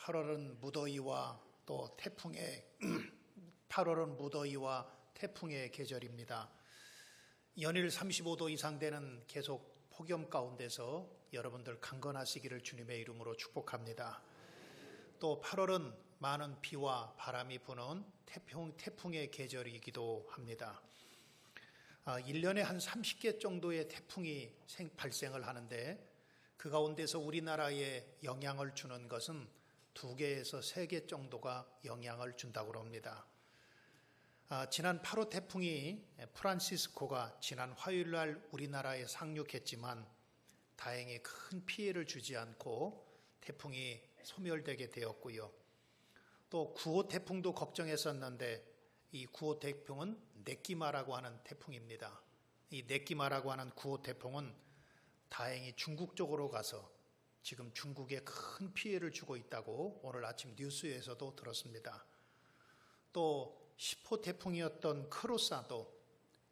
8월은 무더위와 또 태풍의 8월은 무더위와 태풍의 계절입니다. 연일 35도 이상 되는 계속 폭염 가운데서 여러분들 강건하시기를 주님의 이름으로 축복합니다. 또 8월은 많은 비와 바람이 부는 태풍의 계절이기도 합니다. 1년에 한 30개 정도의 태풍이 발생을 하는데 그 가운데서 우리나라에 영향을 주는 것은 2개에서 3개 정도가 영향을 준다고 합니다. 지난 8호 태풍이 프란시스코가 지난 화요일 날 우리나라에 상륙했지만 다행히 큰 피해를 주지 않고 태풍이 소멸되게 되었고요. 또 9호 태풍도 걱정했었는데 이 9호 태풍은 네끼마라고 하는 태풍입니다. 이 네끼마라고 하는 9호 태풍은 다행히 중국 쪽으로 가서 지금 중국에 큰 피해를 주고 있다고 오늘 아침 뉴스에서도 들었습니다. 또 10호 태풍이었던 크로사도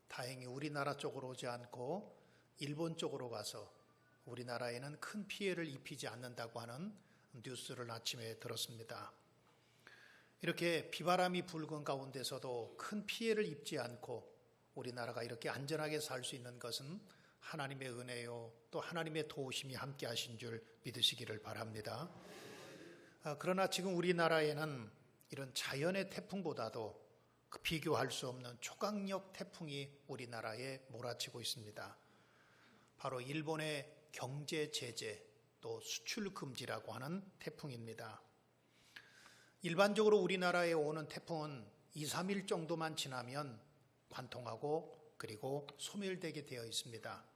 다행히 우리나라 쪽으로 오지 않고 일본 쪽으로 가서 우리나라에는 큰 피해를 입히지 않는다고 하는 뉴스를 아침에 들었습니다. 이렇게 비바람이 불건 가운데서도 큰 피해를 입지 않고 우리나라가 이렇게 안전하게 살 수 있는 것은 하나님의 은혜요, 또 하나님의 도우심이 함께 하신 줄 믿으시기를 바랍니다. 그러나 지금 우리나라에는 이런 자연의 태풍보다도 비교할 수 없는 초강력 태풍이 우리나라에 몰아치고 있습니다. 바로 일본의 경제 제재, 또 수출 금지라고 하는 태풍입니다. 일반적으로 우리나라에 오는 태풍은 2, 3일 정도만 지나면 관통하고 그리고 소멸되게 되어 있습니다.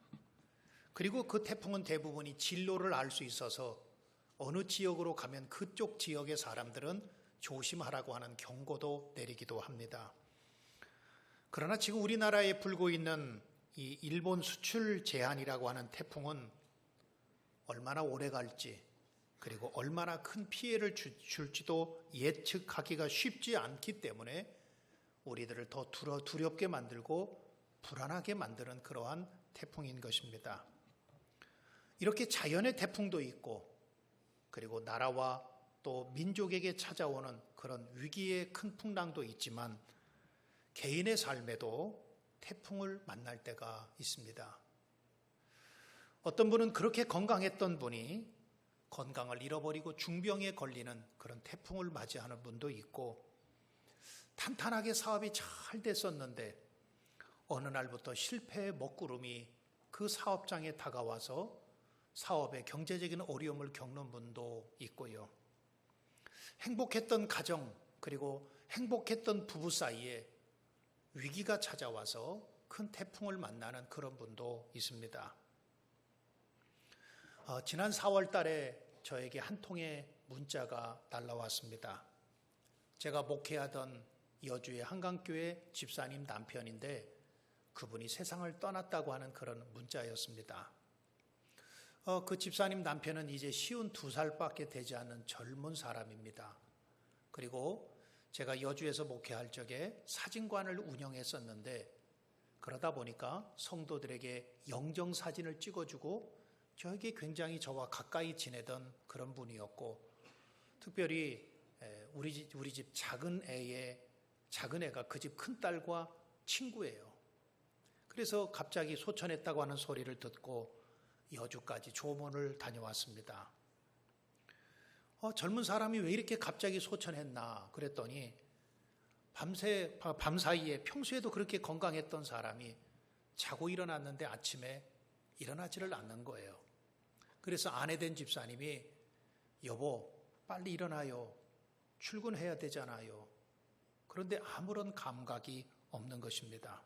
그리고 그 태풍은 대부분이 진로를 알 수 있어서 어느 지역으로 가면 그쪽 지역의 사람들은 조심하라고 하는 경고도 내리기도 합니다. 그러나 지금 우리나라에 불고 있는 이 일본 수출 제한이라고 하는 태풍은 얼마나 오래 갈지 그리고 얼마나 큰 피해를 줄지도 예측하기가 쉽지 않기 때문에 우리들을 더 두렵게 만들고 불안하게 만드는 그러한 태풍인 것입니다. 이렇게 자연의 태풍도 있고 그리고 나라와 또 민족에게 찾아오는 그런 위기의 큰 풍랑도 있지만 개인의 삶에도 태풍을 만날 때가 있습니다. 어떤 분은 그렇게 건강했던 분이 건강을 잃어버리고 중병에 걸리는 그런 태풍을 맞이하는 분도 있고 탄탄하게 사업이 잘 됐었는데 어느 날부터 실패의 먹구름이 그 사업장에 다가와서 사업에 경제적인 어려움을 겪는 분도 있고요. 행복했던 가정 그리고 행복했던 부부 사이에 위기가 찾아와서 큰 태풍을 만나는 그런 분도 있습니다. 지난 4월 달에 저에게 한 통의 문자가 날라왔습니다. 제가 목회하던 여주의 한강교회 집사님 남편인데 그분이 세상을 떠났다고 하는 그런 문자였습니다. 그 집사님 남편은 이제 52살밖에 되지 않은 젊은 사람입니다. 그리고 제가 여주에서 목회할 적에 사진관을 운영했었는데 그러다 보니까 성도들에게 영정사진을 찍어주고 저에게 굉장히 저와 가까이 지내던 그런 분이었고 특별히 우리 집 작은 애가 그 집 큰딸과 친구예요. 그래서 갑자기 소천했다고 하는 소리를 듣고 여주까지 조문을 다녀왔습니다. 젊은 사람이 왜 이렇게 갑자기 소천했나 그랬더니 밤사이에 평소에도 그렇게 건강했던 사람이 자고 일어났는데 아침에 일어나지를 않는 거예요. 그래서 아내 된 집사님이 여보 빨리 일어나요. 출근해야 되잖아요. 그런데 아무런 감각이 없는 것입니다.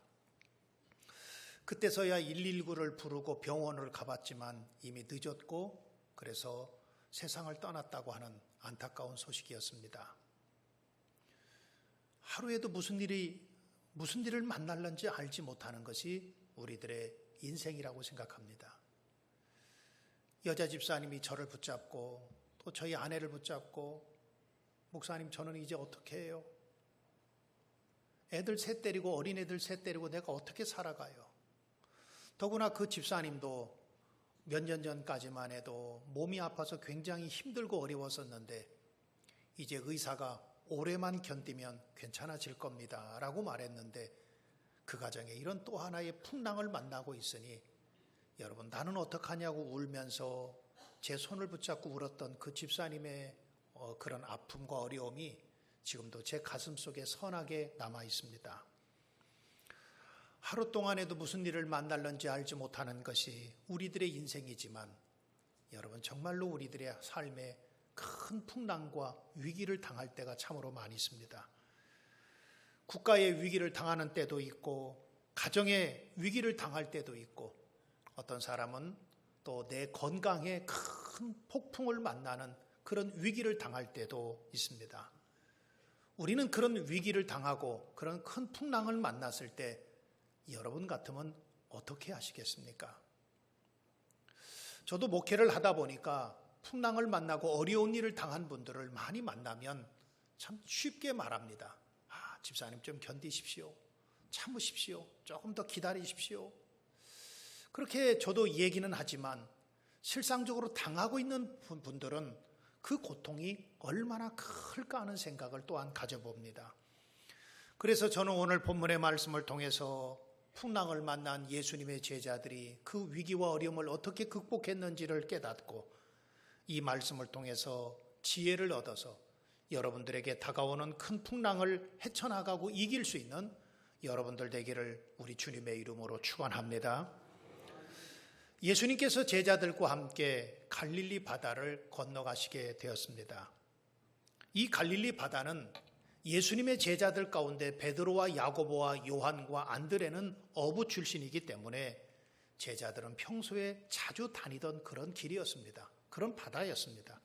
그때서야 119를 부르고 병원을 가봤지만 이미 늦었고 그래서 세상을 떠났다고 하는 안타까운 소식이었습니다. 하루에도 무슨 일을 만날는지 알지 못하는 것이 우리들의 인생이라고 생각합니다. 여자 집사님이 저를 붙잡고 또 저희 아내를 붙잡고 목사님 저는 이제 어떻게 해요? 애들 셋 데리고 어린애들 셋 데리고 내가 어떻게 살아가요? 더구나 그 집사님도 몇 년 전까지만 해도 몸이 아파서 굉장히 힘들고 어려웠었는데 이제 의사가 오래만 견디면 괜찮아질 겁니다 라고 말했는데 그 가정에 이런 또 하나의 풍랑을 만나고 있으니 여러분, 나는 어떡하냐고 울면서 제 손을 붙잡고 울었던 그 집사님의 그런 아픔과 어려움이 지금도 제 가슴 속에 선하게 남아 있습니다. 하루 동안에도 무슨 일을 만날는지 알지 못하는 것이 우리들의 인생이지만 여러분, 정말로 우리들의 삶에 큰 풍랑과 위기를 당할 때가 참으로 많이 있습니다. 국가의 위기를 당하는 때도 있고 가정의 위기를 당할 때도 있고 어떤 사람은 또 내 건강에 큰 폭풍을 만나는 그런 위기를 당할 때도 있습니다. 우리는 그런 위기를 당하고 그런 큰 풍랑을 만났을 때 여러분 같으면 어떻게 하시겠습니까? 저도 목회를 하다 보니까 풍랑을 만나고 어려운 일을 당한 분들을 많이 만나면 참 쉽게 말합니다. 집사님 좀 견디십시오. 참으십시오. 조금 더 기다리십시오. 그렇게 저도 얘기는 하지만 실상적으로 당하고 있는 분들은 그 고통이 얼마나 클까 하는 생각을 또한 가져봅니다. 그래서 저는 오늘 본문의 말씀을 통해서 풍랑을 만난 예수님의 제자들이 그 위기와 어려움을 어떻게 극복했는지를 깨닫고 이 말씀을 통해서 지혜를 얻어서 여러분들에게 다가오는 큰 풍랑을 헤쳐나가고 이길 수 있는 여러분들 되기를 우리 주님의 이름으로 축원합니다. 예수님께서 제자들과 함께 갈릴리 바다를 건너가시게 되었습니다. 이 갈릴리 바다는 예수님의 제자들 가운데 베드로와 야고보와 요한과 안드레는 어부 출신이기 때문에 제자들은 평소에 자주 다니던 그런 길이었습니다. 그런 바다였습니다.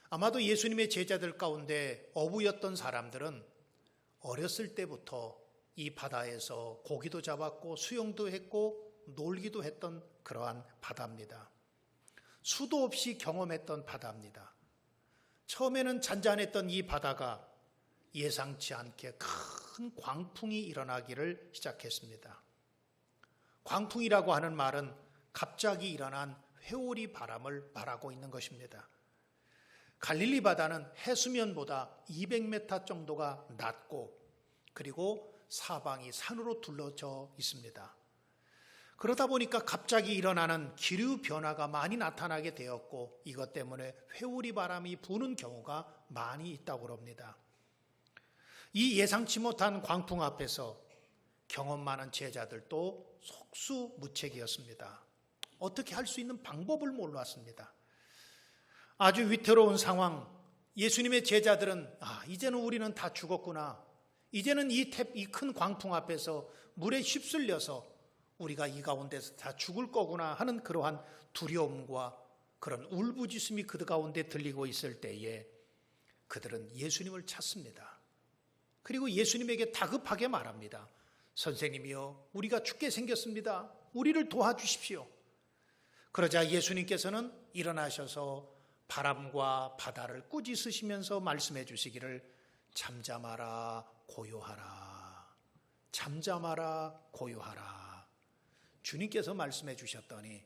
아마도 예수님의 제자들 가운데 어부였던 사람들은 어렸을 때부터 이 바다에서 고기도 잡았고 수영도 했고 놀기도 했던 그러한 바다입니다. 수도 없이 경험했던 바다입니다. 처음에는 잔잔했던 이 바다가 예상치 않게 큰 광풍이 일어나기를 시작했습니다. 광풍이라고 하는 말은 갑자기 일어난 회오리 바람을 말하고 있는 것입니다. 갈릴리 바다는 해수면보다 200m 정도가 낮고 그리고 사방이 산으로 둘러져 있습니다. 그러다 보니까 갑자기 일어나는 기류 변화가 많이 나타나게 되었고 이것 때문에 회오리 바람이 부는 경우가 많이 있다고 합니다. 이 예상치 못한 광풍 앞에서 경험 많은 제자들도 속수무책이었습니다. 어떻게 할 수 있는 방법을 몰랐습니다. 아주 위태로운 상황, 예수님의 제자들은 이제는 우리는 다 죽었구나. 이제는 이 큰 광풍 앞에서 물에 휩쓸려서 우리가 이 가운데서 다 죽을 거구나 하는 그러한 두려움과 그런 울부짖음이 그 가운데 들리고 있을 때에 그들은 예수님을 찾습니다. 그리고 예수님에게 다급하게 말합니다. 선생님이여, 우리가 죽게 생겼습니다. 우리를 도와주십시오. 그러자 예수님께서는 일어나셔서 바람과 바다를 꾸짖으시면서 말씀해 주시기를 잠잠하라 고요하라. 잠잠하라 고요하라. 주님께서 말씀해 주셨더니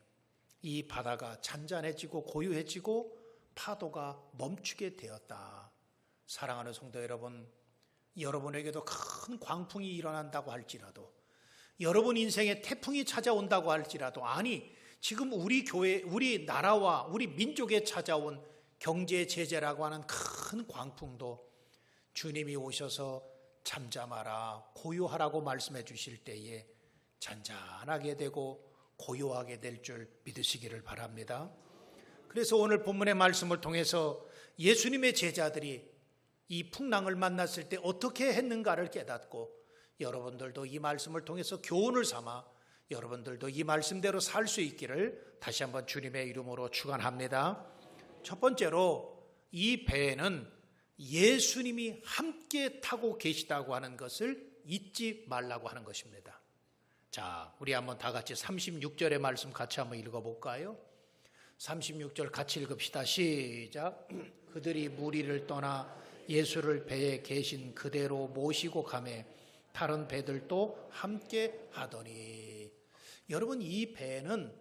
이 바다가 잔잔해지고 고요해지고 파도가 멈추게 되었다. 사랑하는 성도 여러분, 여러분에게도 큰 광풍이 일어난다고 할지라도 여러분 인생에 태풍이 찾아온다고 할지라도 아니 지금 우리 교회, 우리 나라와 우리 민족에 찾아온 경제 제재라고 하는 큰 광풍도 주님이 오셔서 잠잠하라 고요하라고 말씀해 주실 때에 잔잔하게 되고 고요하게 될 줄 믿으시기를 바랍니다. 그래서 오늘 본문의 말씀을 통해서 예수님의 제자들이 이 풍랑을 만났을 때 어떻게 했는가를 깨닫고 여러분들도 이 말씀을 통해서 교훈을 삼아 여러분들도 이 말씀대로 살 수 있기를 다시 한번 주님의 이름으로 축원합니다. 첫 번째로 이 배에는 예수님이 함께 타고 계시다고 하는 것을 잊지 말라고 하는 것입니다. 자, 우리 한번 다 같이 36절의 말씀 같이 한번 읽어볼까요? 36절 같이 읽읍시다. 시작. 그들이 무리를 떠나 예수를 배에 계신 그대로 모시고 가매 다른 배들도 함께 하더니. 여러분, 이 배는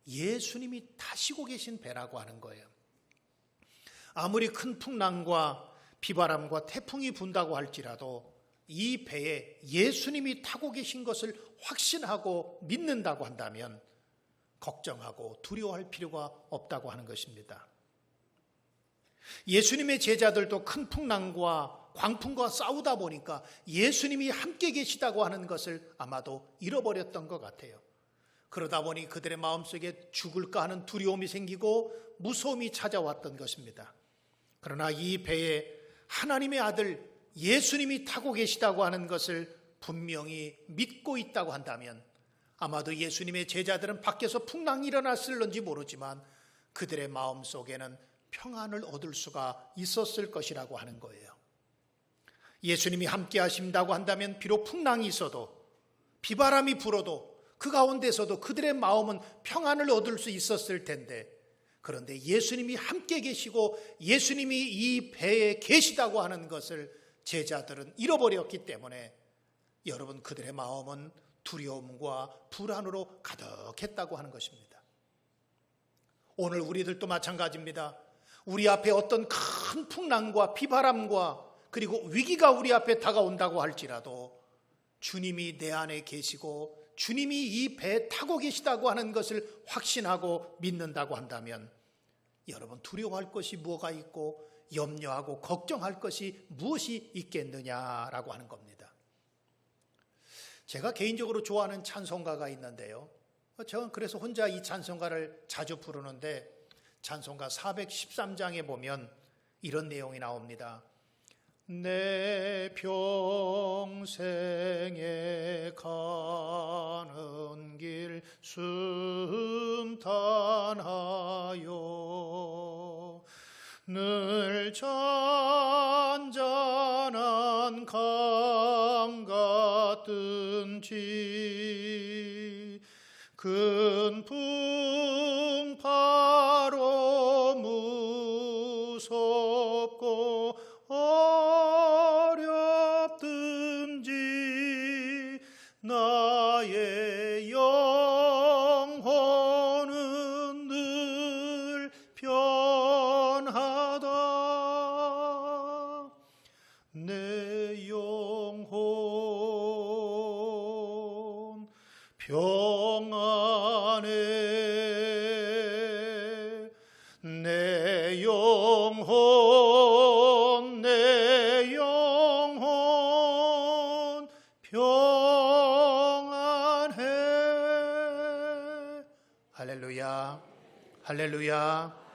예수님이 타시고 계신 배라고 하는 거예요. 아무리 큰 풍랑과 비바람과 태풍이 분다고 할지라도 이 배에 예수님이 타고 계신 것을 확신하고 믿는다고 한다면 걱정하고 두려워할 필요가 없다고 하는 것입니다. 예수님의 제자들도 큰 풍랑과 광풍과 싸우다 보니까 예수님이 함께 계시다고 하는 것을 아마도 잃어버렸던 것 같아요. 그러다 보니 그들의 마음속에 죽을까 하는 두려움이 생기고 무서움이 찾아왔던 것입니다. 그러나 이 배에 하나님의 아들 예수님이 타고 계시다고 하는 것을 분명히 믿고 있다고 한다면 아마도 예수님의 제자들은 밖에서 풍랑이 일어났을런지 모르지만 그들의 마음속에는 평안을 얻을 수가 있었을 것이라고 하는 거예요. 예수님이 함께 하신다고 한다면 비록 풍랑이 있어도 비바람이 불어도 그 가운데서도 그들의 마음은 평안을 얻을 수 있었을 텐데, 그런데 예수님이 함께 계시고 예수님이 이 배에 계시다고 하는 것을 제자들은 잃어버렸기 때문에 여러분 그들의 마음은 두려움과 불안으로 가득했다고 하는 것입니다. 오늘 우리들도 마찬가지입니다. 우리 앞에 어떤 큰 풍랑과 비바람과 그리고 위기가 우리 앞에 다가온다고 할지라도 주님이 내 안에 계시고 주님이 이 배에 타고 계시다고 하는 것을 확신하고 믿는다고 한다면 여러분 두려워할 것이 뭐가 있고 염려하고 걱정할 것이 무엇이 있겠느냐라고 하는 겁니다. 제가 개인적으로 좋아하는 찬송가가 있는데요. 저는 그래서 혼자 이 찬송가를 자주 부르는데 찬송가 413장에 보면 이런 내용이 나옵니다. 내 평생에 가는 길 순탄하여 늘 잔잔한 강 같든지 큰 풍파로 무섭고 어렵든지 나의 영혼은 늘 편하다. 내 영혼 평안해. 내 영혼 평안해. 할렐루야, 할렐루야.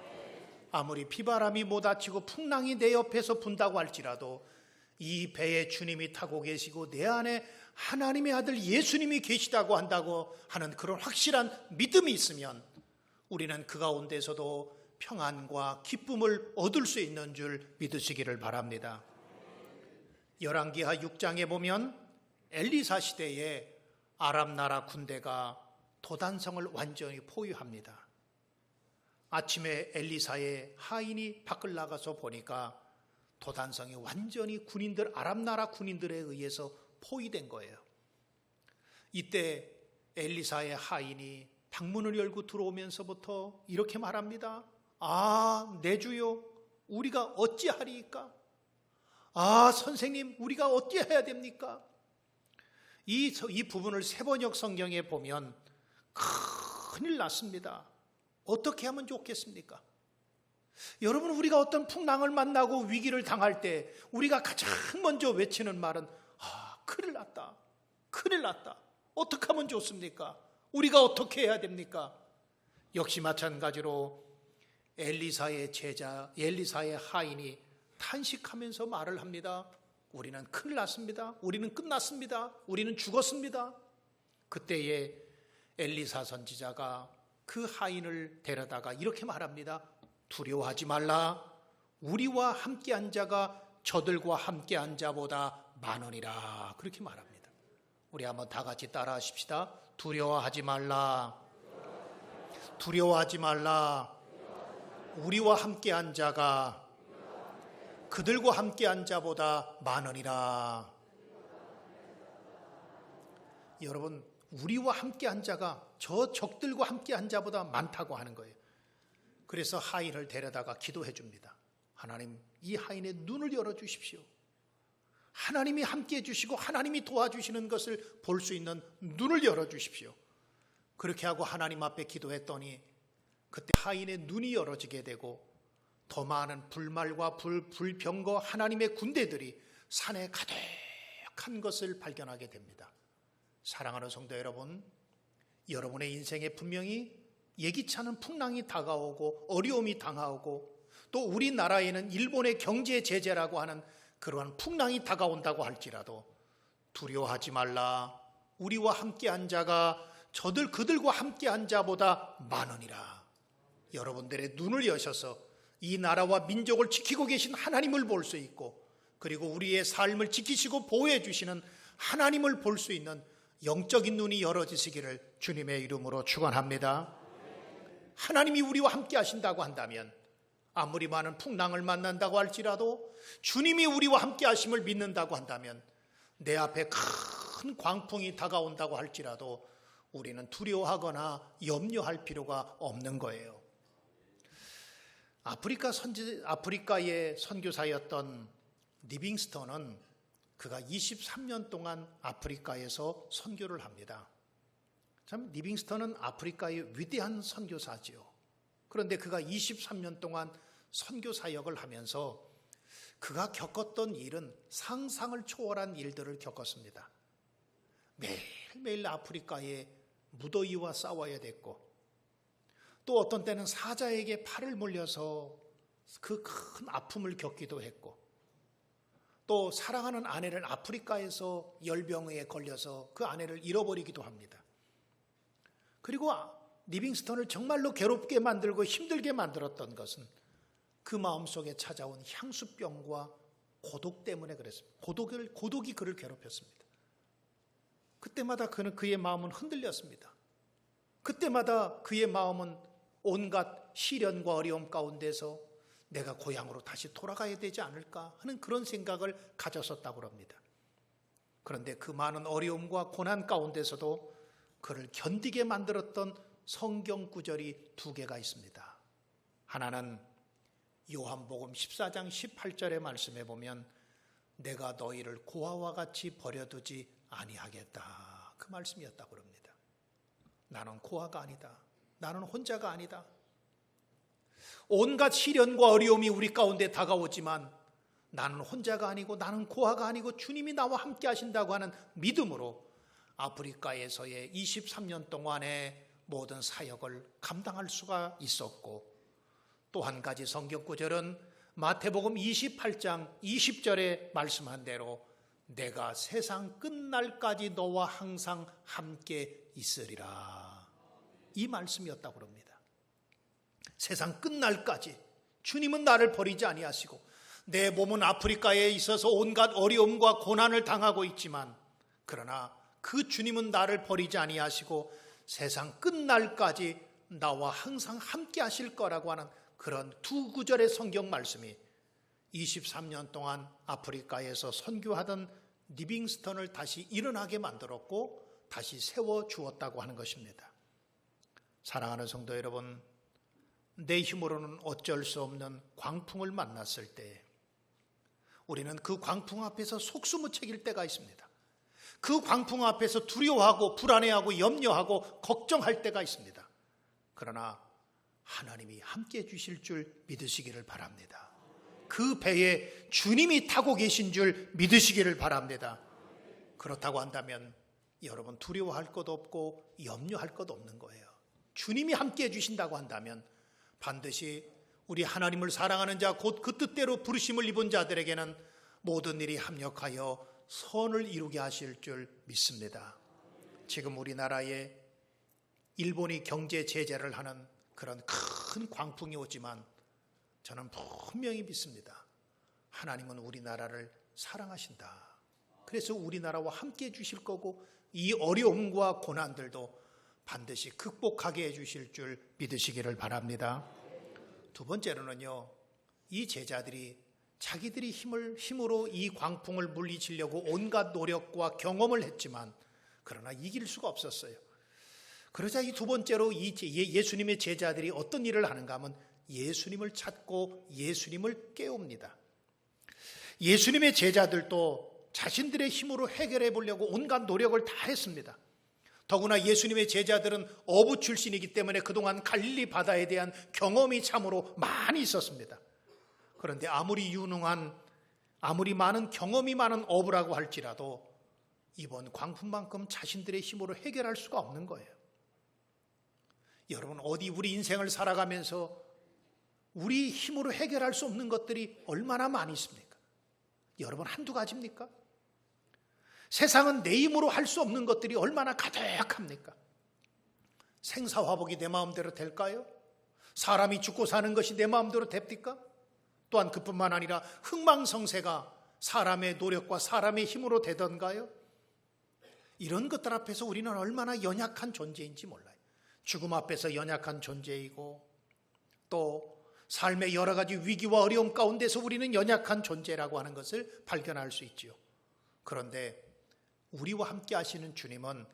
아무리 비바람이 몰아치고 풍랑이 내 옆에서 분다고 할지라도 이 배에 주님이 타고 계시고 내 안에 하나님의 아들 예수님이 계시다고 한다고 하는 그런 확실한 믿음이 있으면 우리는 그 가운데서도 평안과 기쁨을 얻을 수 있는 줄 믿으시기를 바랍니다. 열왕기하 6장에 보면 엘리사 시대에 아람 나라 군대가 도단성을 완전히 포위합니다. 아침에 엘리사의 하인이 밖을 나가서 보니까 도단성이 완전히 아람 나라 군인들에 의해서 포위된 거예요. 이때 엘리사의 하인이 방문을 열고 들어오면서부터 이렇게 말합니다. 아, 내 주요, 우리가 어찌하리이까? 아, 선생님, 우리가 어찌해야 됩니까? 이 부분을 세번역 성경에 보면 큰일 났습니다. 어떻게 하면 좋겠습니까? 여러분, 우리가 어떤 풍랑을 만나고 위기를 당할 때 우리가 가장 먼저 외치는 말은 큰일 났다, 큰일 났다. 어떻게 하면 좋습니까? 우리가 어떻게 해야 됩니까? 역시 마찬가지로 엘리사의 제자, 엘리사의 하인이 탄식하면서 말을 합니다. 우리는 큰일 났습니다. 우리는 끝났습니다. 우리는 죽었습니다. 그때에 엘리사 선지자가 그 하인을 데려다가 이렇게 말합니다. 두려워하지 말라. 우리와 함께한 자가 저들과 함께한 자보다 많으니라. 그렇게 말합니다. 우리 한번 다 같이 따라 하십시다. 두려워하지 말라. 두려워하지 말라. 우리와 함께한 자가 그들과 함께한 자보다 많으니라. 여러분, 우리와 함께한 자가 저 적들과 함께한 자보다 많다고 하는 거예요. 그래서 하인을 데려다가 기도해 줍니다. 하나님, 이 하인의 눈을 열어주십시오. 하나님이 함께해 주시고 하나님이 도와주시는 것을 볼 수 있는 눈을 열어주십시오. 그렇게 하고 하나님 앞에 기도했더니 그때 하인의 눈이 열어지게 되고 더 많은 불말과 불병거 하나님의 군대들이 산에 가득한 것을 발견하게 됩니다. 사랑하는 성도 여러분, 여러분의 인생에 분명히 예기치 않은 풍랑이 다가오고 어려움이 당하고 또 우리나라에는 일본의 경제 제재라고 하는 그러한 풍랑이 다가온다고 할지라도 두려워하지 말라. 우리와 함께한 자가 그들과 함께한 자보다 많으니라. 여러분들의 눈을 여셔서 이 나라와 민족을 지키고 계신 하나님을 볼 수 있고 그리고 우리의 삶을 지키시고 보호해 주시는 하나님을 볼 수 있는 영적인 눈이 열어지시기를 주님의 이름으로 축원합니다. 하나님이 우리와 함께 하신다고 한다면 아무리 많은 풍랑을 만난다고 할지라도 주님이 우리와 함께 하심을 믿는다고 한다면 내 앞에 큰 광풍이 다가온다고 할지라도 우리는 두려워하거나 염려할 필요가 없는 거예요. 아프리카의 선교사였던 리빙스턴은 그가 23년 동안 아프리카에서 선교를 합니다. 참 리빙스턴은 아프리카의 위대한 선교사지요. 그런데 그가 23년 동안 선교 사역을 하면서 그가 겪었던 일은 상상을 초월한 일들을 겪었습니다. 매일매일 아프리카의 무더위와 싸워야 됐고 또 어떤 때는 사자에게 팔을 물려서 그 큰 아픔을 겪기도 했고 또 사랑하는 아내를 아프리카에서 열병에 걸려서 그 아내를 잃어버리기도 합니다. 그리고 리빙스턴을 정말로 괴롭게 만들고 힘들게 만들었던 것은 그 마음속에 찾아온 향수병과 고독 때문에 그랬습니다. 고독이 그를 괴롭혔습니다. 그때마다 그의 마음은 흔들렸습니다. 그때마다 그의 마음은 온갖 시련과 어려움 가운데서 내가 고향으로 다시 돌아가야 되지 않을까 하는 그런 생각을 가졌었다고 합니다. 그런데 그 많은 어려움과 고난 가운데서도 그를 견디게 만들었던 성경 구절이 두 개가 있습니다. 하나는 요한복음 14장 18절의 말씀에 보면 내가 너희를 고아와 같이 버려두지 아니하겠다. 그 말씀이었다고 합니다. 나는 고아가 아니다. 나는 혼자가 아니다. 온갖 시련과 어려움이 우리 가운데 다가오지만 나는 혼자가 아니고 나는 고아가 아니고 주님이 나와 함께 하신다고 하는 믿음으로 아프리카에서의 23년 동안의 모든 사역을 감당할 수가 있었고 또 한 가지 성경 구절은 마태복음 28장 20절에 말씀한 대로 내가 세상 끝날까지 너와 항상 함께 있으리라. 이 말씀이었다고 합니다. 세상 끝날까지 주님은 나를 버리지 아니하시고 내 몸은 아프리카에 있어서 온갖 어려움과 고난을 당하고 있지만 그러나 그 주님은 나를 버리지 아니하시고 세상 끝날까지 나와 항상 함께 하실 거라고 하는 그런 두 구절의 성경 말씀이 23년 동안 아프리카에서 선교하던 리빙스턴을 다시 일어나게 만들었고 다시 세워주었다고 하는 것입니다. 사랑하는 성도 여러분, 내 힘으로는 어쩔 수 없는 광풍을 만났을 때 우리는 그 광풍 앞에서 속수무책일 때가 있습니다. 그 광풍 앞에서 두려워하고 불안해하고 염려하고 걱정할 때가 있습니다. 그러나 하나님이 함께해 주실 줄 믿으시기를 바랍니다. 그 배에 주님이 타고 계신 줄 믿으시기를 바랍니다. 그렇다고 한다면 여러분 두려워할 것 없고 염려할 것 없는 거예요. 주님이 함께해 주신다고 한다면 반드시 우리 하나님을 사랑하는 자 곧 그 뜻대로 부르심을 입은 자들에게는 모든 일이 합력하여 선을 이루게 하실 줄 믿습니다. 지금 우리나라에 일본이 경제 제재를 하는 그런 큰 광풍이 오지만 저는 분명히 믿습니다. 하나님은 우리나라를 사랑하신다. 그래서 우리나라와 함께 해 주실 거고 이 어려움과 고난들도 반드시 극복하게 해 주실 줄 믿으시기를 바랍니다. 두 번째로는요, 이 제자들이 자기들이 힘으로 이 광풍을 물리치려고 온갖 노력과 경험을 했지만 그러나 이길 수가 없었어요. 그러자 이 두 번째로 이 예수님의 제자들이 어떤 일을 하는가 하면 예수님을 찾고 예수님을 깨웁니다. 예수님의 제자들도 자신들의 힘으로 해결해 보려고 온갖 노력을 다 했습니다. 더구나 예수님의 제자들은 어부 출신이기 때문에 그동안 갈릴리 바다에 대한 경험이 참으로 많이 있었습니다. 그런데 아무리 유능한, 아무리 많은 경험이 많은 어부라고 할지라도 이번 광풍만큼 자신들의 힘으로 해결할 수가 없는 거예요. 여러분, 어디 우리 인생을 살아가면서 우리 힘으로 해결할 수 없는 것들이 얼마나 많이 있습니까? 여러분, 한두 가지입니까? 세상은 내 힘으로 할 수 없는 것들이 얼마나 가득합니까? 생사화복이 내 마음대로 될까요? 사람이 죽고 사는 것이 내 마음대로 됩니까? 또한 그뿐만 아니라 흥망성쇠가 사람의 노력과 사람의 힘으로 되던가요? 이런 것들 앞에서 우리는 얼마나 연약한 존재인지 몰라요. 죽음 앞에서 연약한 존재이고 또 삶의 여러 가지 위기와 어려움 가운데서 우리는 연약한 존재라고 하는 것을 발견할 수 있지요. 그런데 우리와 함께 하시는 주님은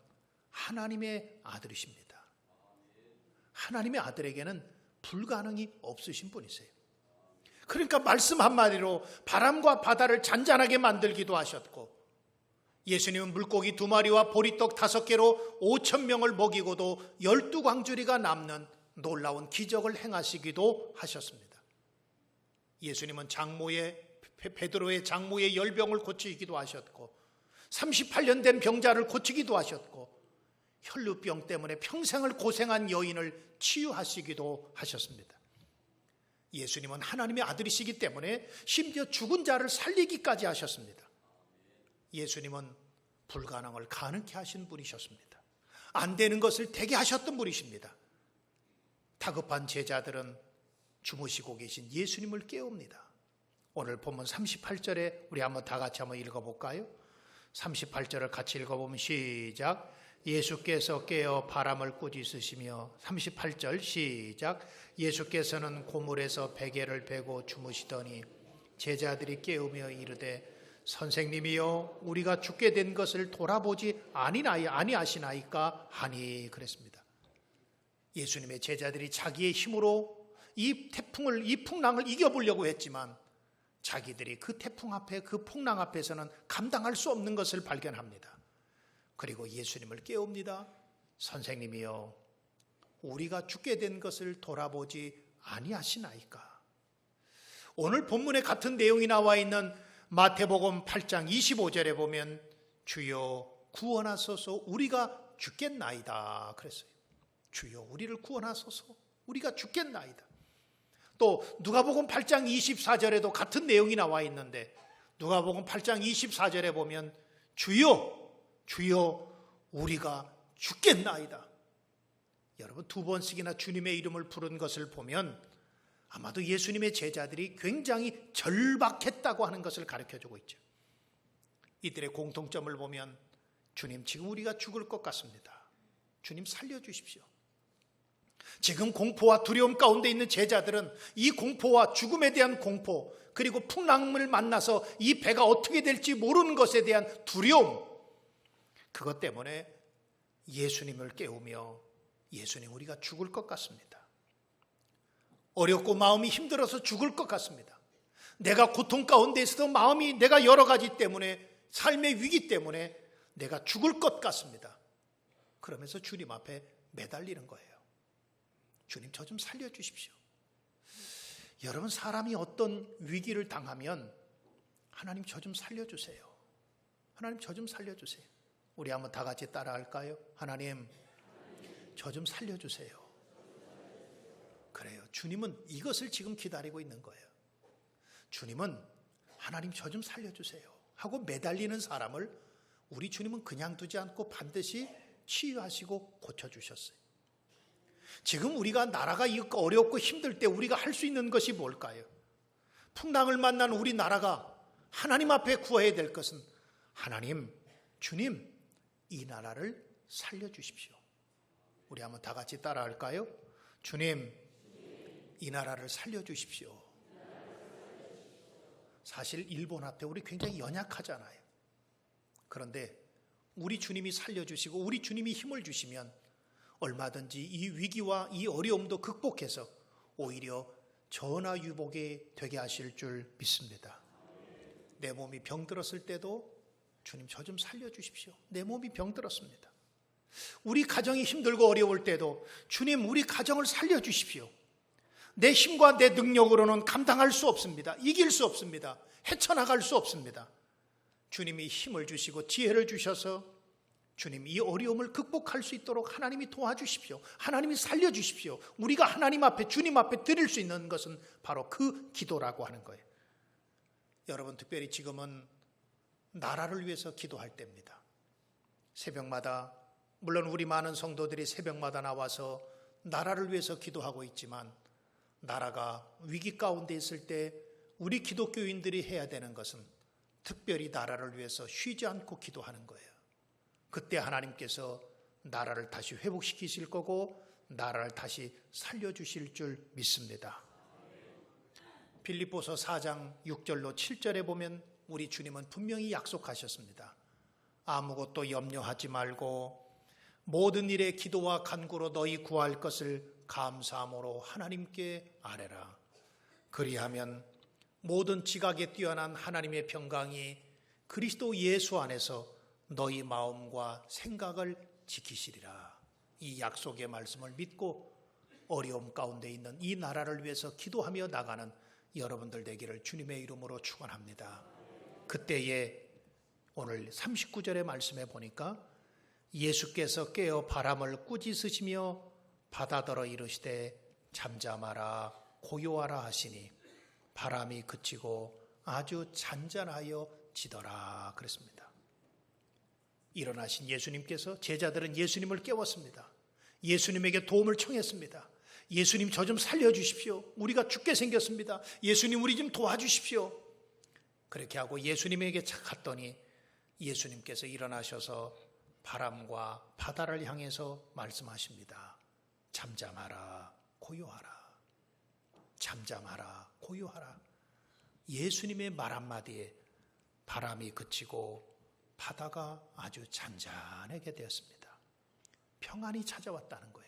하나님의 아들이십니다. 하나님의 아들에게는 불가능이 없으신 분이세요. 그러니까 말씀 한마디로 바람과 바다를 잔잔하게 만들기도 하셨고, 예수님은 물고기 2마리와 보리떡 5개로 5,000명을 먹이고도 12광주리가 남는 놀라운 기적을 행하시기도 하셨습니다. 예수님은 베드로의 장모의 열병을 고치기도 하셨고, 38년 된 병자를 고치기도 하셨고, 혈루병 때문에 평생을 고생한 여인을 치유하시기도 하셨습니다. 예수님은 하나님의 아들이시기 때문에 심지어 죽은 자를 살리기까지 하셨습니다. 예수님은 불가능을 가능케 하신 분이셨습니다. 안 되는 것을 되게 하셨던 분이십니다. 다급한 제자들은 주무시고 계신 예수님을 깨웁니다. 오늘 본문 38절에 우리 한번 다 같이 한번 읽어볼까요? 38절을 같이 읽어보면 시작. 예수께서 깨어 바람을 꾸짖으시며 38절 시작. 예수께서는 고물에서 베개를 베고 주무시더니 제자들이 깨우며 이르되 선생님이여 우리가 죽게 된 것을 돌아보지 아니하시나이까 하니 그랬습니다. 예수님의 제자들이 자기의 힘으로 이 풍랑을 이겨보려고 했지만 자기들이 그 태풍 앞에, 그 풍랑 앞에서는 감당할 수 없는 것을 발견합니다. 그리고 예수님을 깨웁니다. 선생님이여 우리가 죽게 된 것을 돌아보지 아니하시나이까. 오늘 본문에 같은 내용이 나와 있는 마태복음 8장 25절에 보면 주여 구원하소서 우리가 죽겠나이다 그랬어요. 주여 우리를 구원하소서 우리가 죽겠나이다. 또 누가복음 8장 24절에도 같은 내용이 나와 있는데 누가복음 8장 24절에 보면 주여 우리가 죽겠나이다. 여러분 2번씩이나 주님의 이름을 부른 것을 보면 아마도 예수님의 제자들이 굉장히 절박했다고 하는 것을 가르쳐주고 있죠. 이들의 공통점을 보면 주님 지금 우리가 죽을 것 같습니다. 주님 살려주십시오. 지금 공포와 두려움 가운데 있는 제자들은 이 공포와 죽음에 대한 공포 그리고 풍랑을 만나서 이 배가 어떻게 될지 모르는 것에 대한 두려움, 그것 때문에 예수님을 깨우며 예수님 우리가 죽을 것 같습니다. 어렵고 마음이 힘들어서 죽을 것 같습니다. 내가 고통 가운데 있어도 마음이 내가 여러 가지 때문에 삶의 위기 때문에 내가 죽을 것 같습니다. 그러면서 주님 앞에 매달리는 거예요. 주님 저 좀 살려주십시오. 여러분 사람이 어떤 위기를 당하면 하나님 저 좀 살려주세요. 하나님 저 좀 살려주세요. 우리 한번 다 같이 따라할까요? 하나님 저 좀 살려주세요. 그래요. 주님은 이것을 지금 기다리고 있는 거예요. 주님은 하나님 저 좀 살려주세요 하고 매달리는 사람을 우리 주님은 그냥 두지 않고 반드시 치유하시고 고쳐주셨어요. 지금 우리가 나라가 어렵고 힘들 때 우리가 할 수 있는 것이 뭘까요? 풍랑을 만난 우리 나라가 하나님 앞에 구해야 될 것은 하나님, 주님 이 나라를 살려주십시오. 우리 한번 다 같이 따라할까요? 주님 이 나라를 살려주십시오. 사실 일본 앞에 우리 굉장히 연약하잖아요. 그런데 우리 주님이 살려주시고 우리 주님이 힘을 주시면 얼마든지 이 위기와 이 어려움도 극복해서 오히려 전화유복이 되게 하실 줄 믿습니다. 내 몸이 병들었을 때도 주님 저 좀 살려주십시오. 내 몸이 병들었습니다. 우리 가정이 힘들고 어려울 때도 주님 우리 가정을 살려주십시오. 내 힘과 내 능력으로는 감당할 수 없습니다. 이길 수 없습니다. 헤쳐나갈 수 없습니다. 주님이 힘을 주시고 지혜를 주셔서 주님 이 어려움을 극복할 수 있도록 하나님이 도와주십시오. 하나님이 살려주십시오. 우리가 하나님 앞에 주님 앞에 드릴 수 있는 것은 바로 그 기도라고 하는 거예요. 여러분 특별히 지금은 나라를 위해서 기도할 때입니다. 새벽마다 물론 우리 많은 성도들이 새벽마다 나와서 나라를 위해서 기도하고 있지만 나라가 위기 가운데 있을 때 우리 기독교인들이 해야 되는 것은 특별히 나라를 위해서 쉬지 않고 기도하는 거예요. 그때 하나님께서 나라를 다시 회복시키실 거고 나라를 다시 살려주실 줄 믿습니다. 빌립보서 4장 6절로 7절에 보면 우리 주님은 분명히 약속하셨습니다. 아무것도 염려하지 말고 모든 일에 기도와 간구로 너희 구할 것을 감사함으로 하나님께 아뢰라. 그리하면 모든 지각에 뛰어난 하나님의 평강이 그리스도 예수 안에서 너희 마음과 생각을 지키시리라. 이 약속의 말씀을 믿고 어려움 가운데 있는 이 나라를 위해서 기도하며 나가는 여러분들 되기를 주님의 이름으로 축원합니다. 그때에 오늘 39절의 말씀에 보니까 예수께서 깨어 바람을 꾸짖으시며 바다더러 이르시되 잠잠하라 고요하라 하시니 바람이 그치고 아주 잔잔하여 지더라 그랬습니다. 일어나신 예수님께서 제자들은 예수님을 깨웠습니다. 예수님에게 도움을 청했습니다. 예수님 저 좀 살려주십시오. 우리가 죽게 생겼습니다. 예수님 우리 좀 도와주십시오. 그렇게 하고 예수님에게 갔더니 예수님께서 일어나셔서 바람과 바다를 향해서 말씀하십니다. 잠잠하라 고요하라. 잠잠하라 고요하라. 예수님의 말 한마디에 바람이 그치고 바다가 아주 잔잔하게 되었습니다. 평안이 찾아왔다는 거예요.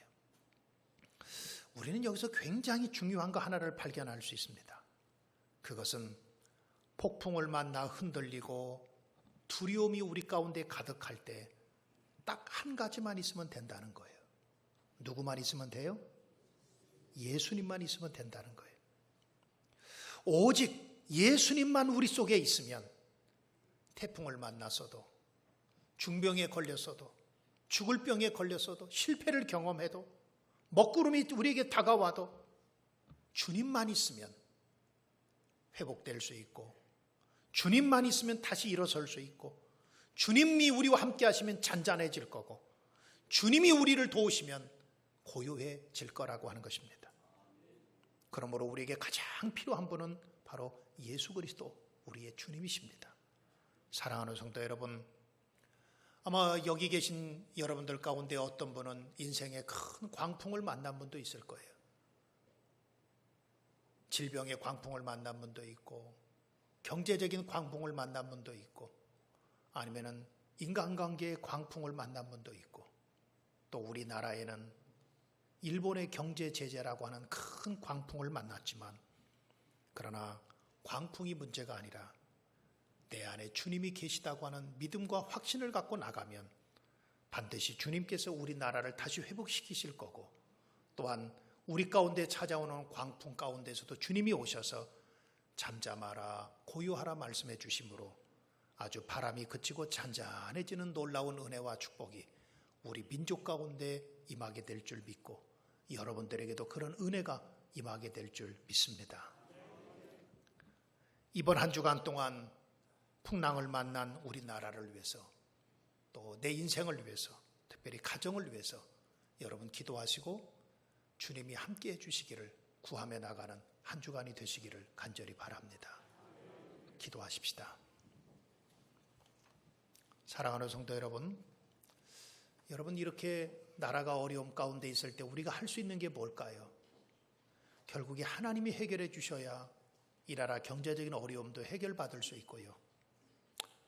우리는 여기서 굉장히 중요한 거 하나를 발견할 수 있습니다. 그것은 폭풍을 만나 흔들리고 두려움이 우리 가운데 가득할 때 딱 한 가지만 있으면 된다는 거예요. 누구만 있으면 돼요? 예수님만 있으면 된다는 거예요. 오직 예수님만 우리 속에 있으면 태풍을 만났어도 중병에 걸렸어도 죽을 병에 걸렸어도 실패를 경험해도 먹구름이 우리에게 다가와도 주님만 있으면 회복될 수 있고 주님만 있으면 다시 일어설 수 있고 주님이 우리와 함께 하시면 잔잔해질 거고 주님이 우리를 도우시면 고요해질 거라고 하는 것입니다. 그러므로 우리에게 가장 필요한 분은 바로 예수 그리스도 우리의 주님이십니다. 사랑하는 성도 여러분, 아마 여기 계신 여러분들 가운데 어떤 분은 인생에 큰 광풍을 만난 분도 있을 거예요. 질병의 광풍을 만난 분도 있고 경제적인 광풍을 만난 분도 있고 아니면은 인간관계의 광풍을 만난 분도 있고 또 우리나라에는 일본의 경제 제재라고 하는 큰 광풍을 만났지만 그러나 광풍이 문제가 아니라 내 안에 주님이 계시다고 하는 믿음과 확신을 갖고 나가면 반드시 주님께서 우리나라를 다시 회복시키실 거고 또한 우리 가운데 찾아오는 광풍 가운데서도 주님이 오셔서 잠잠하라 고요하라 말씀해 주심으로 아주 바람이 그치고 잔잔해지는 놀라운 은혜와 축복이 우리 민족 가운데 임하게 될 줄 믿고 여러분들에게도 그런 은혜가 임하게 될 줄 믿습니다. 이번 한 주간 동안 풍랑을 만난 우리나라를 위해서 또 내 인생을 위해서 특별히 가정을 위해서 여러분 기도하시고 주님이 함께 해주시기를 구하며 나가는 한 주간이 되시기를 간절히 바랍니다. 기도하십시다. 사랑하는 성도 여러분, 여러분 이렇게 나라가 어려움 가운데 있을 때 우리가 할 수 있는 게 뭘까요? 결국에 하나님이 해결해 주셔야 이 나라 경제적인 어려움도 해결받을 수 있고요.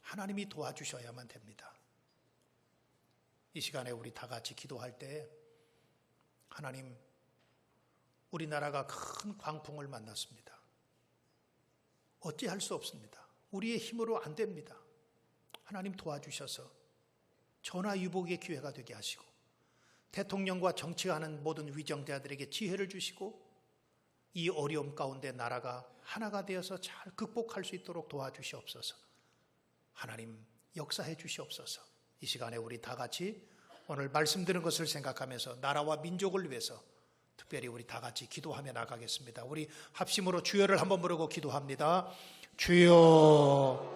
하나님이 도와주셔야만 됩니다. 이 시간에 우리 다 같이 기도할 때 하나님 우리나라가 큰 광풍을 만났습니다. 어찌할 수 없습니다. 우리의 힘으로 안 됩니다. 하나님 도와주셔서 전화위복의 기회가 되게 하시고 대통령과 정치하는 모든 위정자들에게 지혜를 주시고 이 어려움 가운데 나라가 하나가 되어서 잘 극복할 수 있도록 도와주시옵소서. 하나님 역사해 주시옵소서. 이 시간에 우리 다 같이 오늘 말씀드린 것을 생각하면서 나라와 민족을 위해서 특별히 우리 다 같이 기도하며 나가겠습니다. 우리 합심으로 주여를 한번 부르고 기도합니다. 주여.